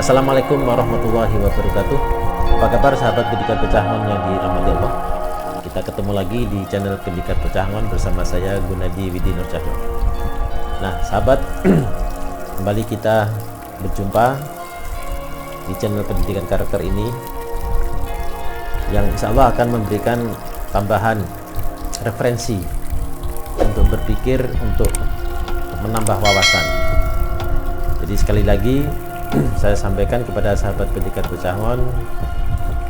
Assalamualaikum warahmatullahi wabarakatuh. Apa kabar sahabat Pendidikan Pecahangon yang dirahmati Allah? Kita ketemu lagi di channel Pendidikan Pecahangon bersama saya Gunadi Widi Nur Cahyo. Nah sahabat, kembali kita berjumpa di channel Pendidikan Karakter ini yang insya Allah akan memberikan tambahan referensi untuk berpikir, untuk menambah wawasan. Jadi sekali lagi saya sampaikan kepada sahabat Pendidikan Pecahangon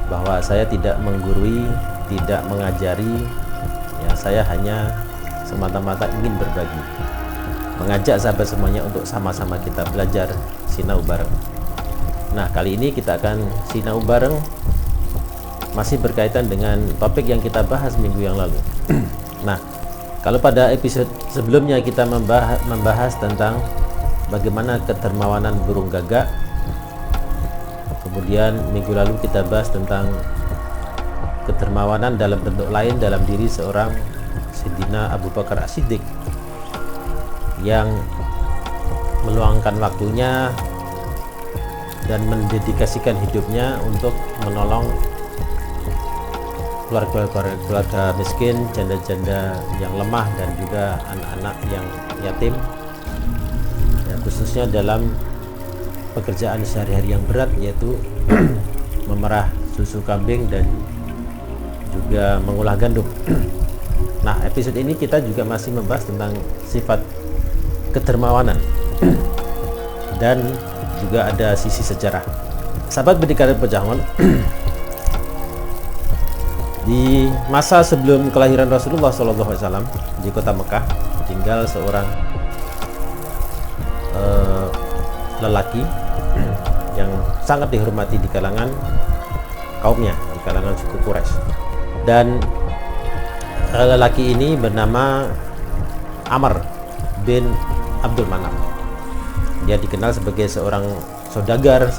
bahwa saya tidak menggurui, tidak mengajari, ya saya hanya semata-mata ingin berbagi, mengajak sahabat semuanya untuk sama-sama kita belajar sinau bareng. Nah kali ini kita akan sinau bareng masih berkaitan dengan topik yang kita bahas minggu yang lalu. Nah kalau pada episode sebelumnya kita membahas tentang bagaimana kedermawanan burung gagak. Kemudian minggu lalu kita bahas tentang kedermawanan dalam bentuk lain dalam diri seorang Sayyidina Abu Bakar As-Siddiq yang meluangkan waktunya dan mendedikasikan hidupnya untuk menolong keluarga miskin, janda-janda yang lemah dan juga anak-anak yang yatim, khususnya dalam pekerjaan sehari-hari yang berat, yaitu memerah susu kambing dan juga mengolah gandum. Nah episode ini kita juga masih membahas tentang sifat kedermawanan dan juga ada sisi sejarah. Sahabat Pendidikan Pecahangon, di masa sebelum kelahiran Rasulullah SAW di kota Mekah tinggal seorang lelaki yang sangat dihormati di kalangan kaumnya, di kalangan suku Quraisy. Dan lelaki ini bernama Amr bin Abdul Manaf. Dia dikenal sebagai seorang saudagar,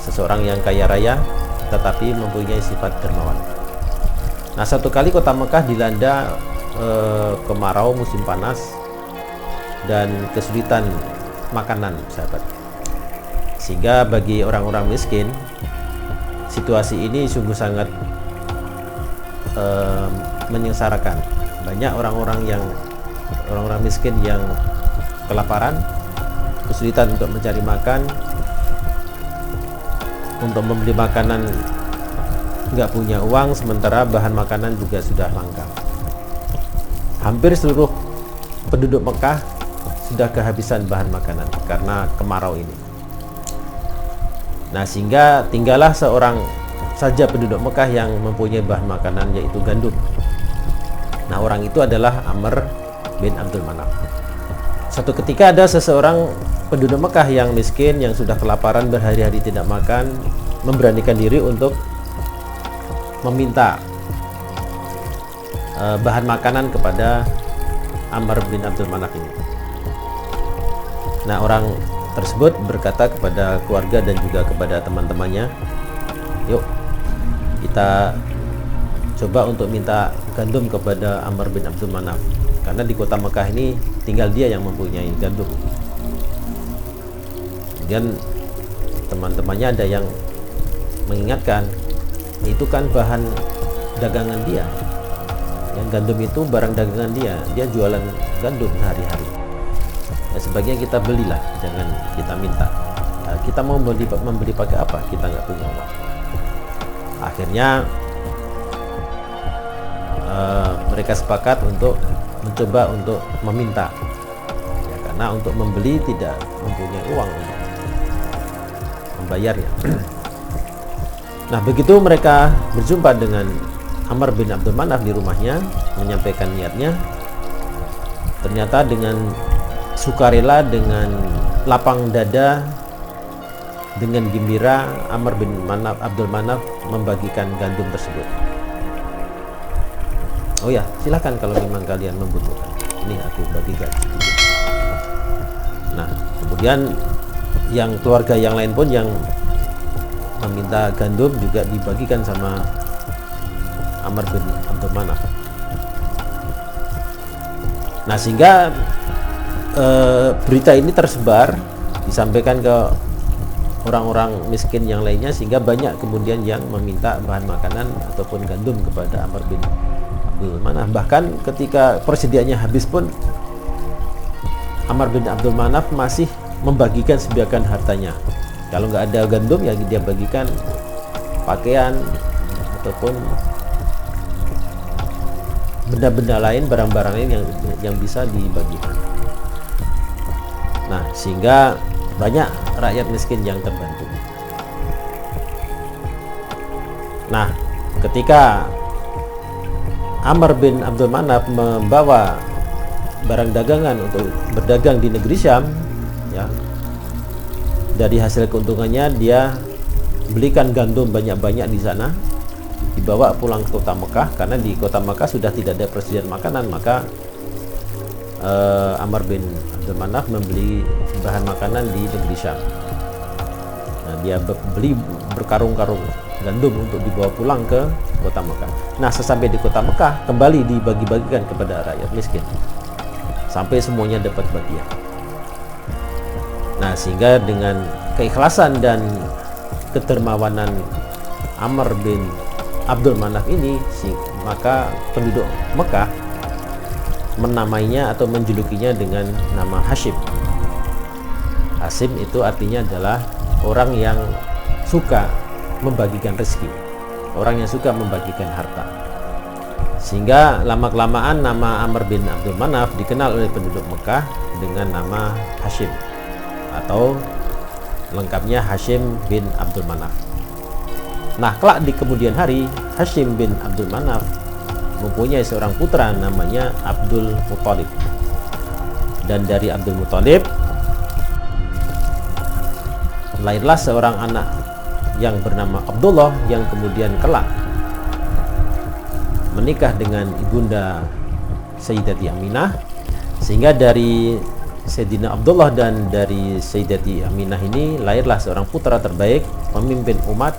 seseorang yang kaya raya tetapi mempunyai sifat dermawan. Nah satu kali kota Mekah dilanda kemarau musim panas dan kesulitan makanan sahabat, sehingga bagi orang-orang miskin situasi ini sungguh sangat menyengsarakan. Banyak orang-orang miskin yang kelaparan, kesulitan untuk mencari makan, untuk membeli makanan nggak punya uang, sementara bahan makanan juga sudah langka. Hampir seluruh penduduk Mekah sudah kehabisan bahan makanan karena kemarau ini. Nah sehingga tinggallah seorang saja penduduk Mekah yang mempunyai bahan makanan, yaitu gandum. Nah orang itu adalah Amr bin Abdul Manaf. Satu ketika ada seseorang penduduk Mekah yang miskin, yang sudah kelaparan berhari-hari tidak makan, memberanikan diri untuk meminta bahan makanan kepada Amr bin Abdul Manaf ini. Nah orang tersebut berkata kepada keluarga dan juga kepada teman-temannya, yuk kita coba untuk minta gandum kepada Amr bin Abdul Manaf, karena di kota Mekah ini tinggal dia yang mempunyai gandum. Kemudian teman-temannya ada yang mengingatkan, itu kan bahan dagangan dia, yang gandum itu barang dagangan dia jualan gandum sehari-hari. Ya, sebaiknya kita belilah, jangan kita minta. Nah, kita mau membeli pakai apa? Kita nggak punya uang. Akhirnya mereka sepakat untuk mencoba untuk meminta, ya, karena untuk membeli tidak mempunyai uang untuk membayarnya. Nah begitu mereka berjumpa dengan Amr bin Abdul Manaf di rumahnya menyampaikan niatnya. Ternyata dengan sukarela, dengan lapang dada, dengan gembira, Amr bin Abdul Manaf membagikan gandum tersebut. Oh ya, silakan kalau memang kalian membutuhkan. Ini aku bagikan sedikit. Nah, kemudian yang keluarga yang lain pun yang meminta gandum juga dibagikan sama Amr bin Abdul Manaf. Nah, sehingga berita ini tersebar, disampaikan ke orang-orang miskin yang lainnya, sehingga banyak kemudian yang meminta bahan makanan ataupun gandum kepada Amr bin Abdul Manaf. Bahkan ketika persediaannya habis pun Amr bin Abdul Manaf masih membagikan sebagian hartanya. Kalau nggak ada gandum ya dia bagikan pakaian ataupun benda-benda lain, barang-barang lain yang bisa dibagikan. Nah, sehingga banyak rakyat miskin yang terbantu. Nah, ketika Amr bin Abdul Manaf membawa barang dagangan untuk berdagang di negeri Syam, ya, dari hasil keuntungannya dia belikan gandum banyak-banyak di sana, dibawa pulang ke kota Mekah. Karena di kota Mekah sudah tidak ada persediaan makanan, maka Amr bin Abdul Manaf membeli bahan makanan di negeri Syam. Nah, dia beli berkarung-karung gandum untuk dibawa pulang ke kota Mekah. Nah, sesampai di kota Mekah kembali dibagi-bagikan kepada rakyat miskin sampai semuanya dapat bagian. Nah, sehingga dengan keikhlasan dan kedermawanan Amr bin Abdul Manaf ini, maka penduduk Mekah menamainya atau menjulukinya dengan nama Hashim. Hashim itu artinya adalah orang yang suka membagikan rezeki, orang yang suka membagikan harta. Sehingga lama-kelamaan nama Amr bin Abdul Manaf dikenal oleh penduduk Mekah dengan nama Hashim, atau lengkapnya Hashim bin Abdul Manaf. Nah, kelak di kemudian hari, Hashim bin Abdul Manaf mempunyai seorang putra namanya Abdul Muthalib. Dan dari Abdul Muthalib lahirlah seorang anak yang bernama Abdullah, yang kemudian kelak menikah dengan ibunda Sayyidati Aminah. Sehingga dari Sayyidina Abdullah dan dari Sayyidati Aminah ini lahirlah seorang putra terbaik, pemimpin umat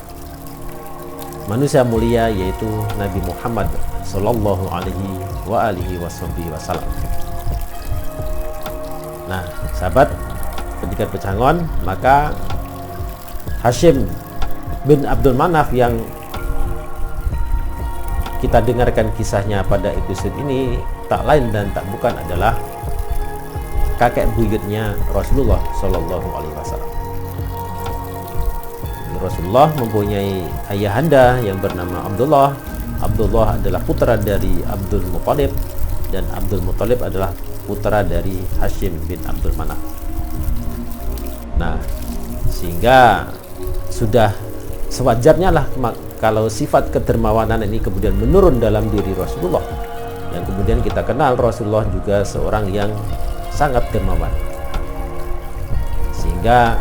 manusia mulia, yaitu Nabi Muhammad sallallahu alaihi wa alihi wasallam. Nah, sahabat pendidikan Pecangon, maka Hashim bin Abdul Manaf yang kita dengarkan kisahnya pada episode ini tak lain dan tak bukan adalah kakek buyutnya Rasulullah sallallahu alaihi wasallam. Rasulullah mempunyai ayahanda yang bernama Abdullah. Abdullah adalah putra dari Abdul Muthalib, dan Abdul Muthalib adalah putra dari Hashim bin Abdul Manaf. Nah, sehingga sudah sewajarnya lah kalau sifat kedermawanan ini kemudian menurun dalam diri Rasulullah, yang kemudian kita kenal Rasulullah juga seorang yang sangat dermawan. Sehingga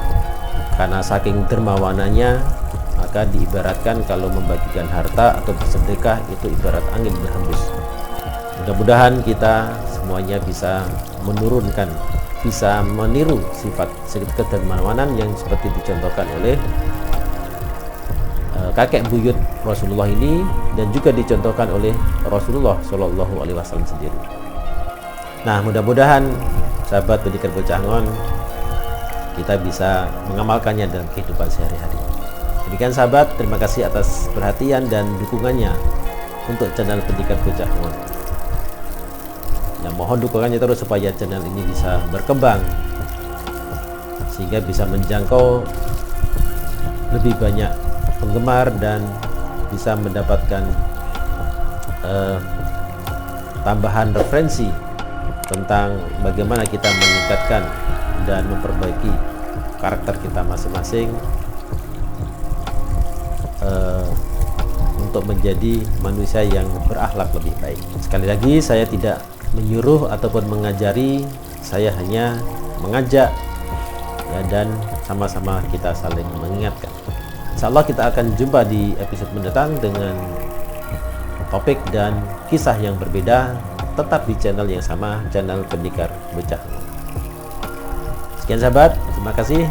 karena saking dermawanannya, maka diibaratkan kalau membagikan harta atau bersedekah itu ibarat angin berhembus. Mudah-mudahan kita semuanya bisa menurunkan, bisa meniru sifat kedermawanan yang seperti dicontohkan oleh kakek buyut Rasulullah ini, dan juga dicontohkan oleh Rasulullah Shallallahu Alaihi Wasallam sendiri. Nah, mudah-mudahan sahabat pendidikan Pecangon kita bisa mengamalkannya dalam kehidupan sehari-hari. Demikian sahabat, terima kasih atas perhatian dan dukungannya untuk channel pendidikan Pecangon. Dan mohon dukungannya terus supaya channel ini bisa berkembang, sehingga bisa menjangkau lebih banyak penggemar dan bisa mendapatkan tambahan referensi tentang bagaimana kita meningkatkan dan memperbaiki karakter kita masing-masing, untuk menjadi manusia yang berakhlak lebih baik. Sekali lagi, saya tidak menyuruh ataupun mengajari, saya hanya mengajak ya, dan sama-sama kita saling mengingatkan. Insya Allah kita akan jumpa di episode mendatang dengan topik dan kisah yang berbeda, tetap di channel yang sama, channel Pendekar Bocah. Sekian sahabat, terima kasih.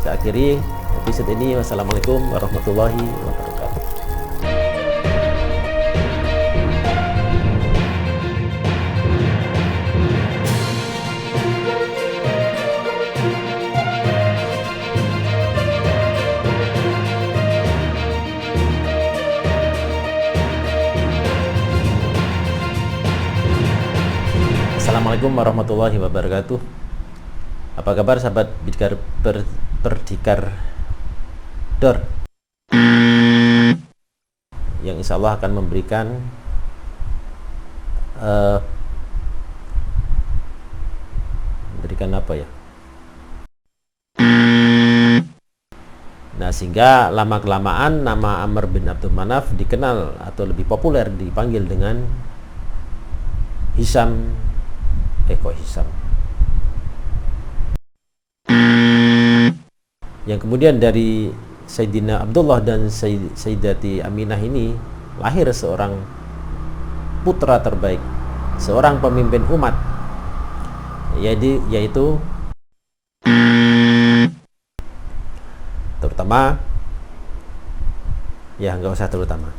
Saya akhiri episode ini. Wassalamualaikum warahmatullahi wabarakatuh. Assalamualaikum warahmatullahi wabarakatuh. Apa kabar sahabat Berdikar Dor, yang insya Allah akan memberikan apa ya, nah sehingga lama-kelamaan nama Amr bin Abdul Manaf dikenal atau lebih populer dipanggil dengan Hisham. Hisham, yang kemudian dari Sayyidina Abdullah dan Sayyidati Aminah ini lahir seorang putra terbaik, seorang pemimpin umat, yaitu terutama, ya nggak usah terutama,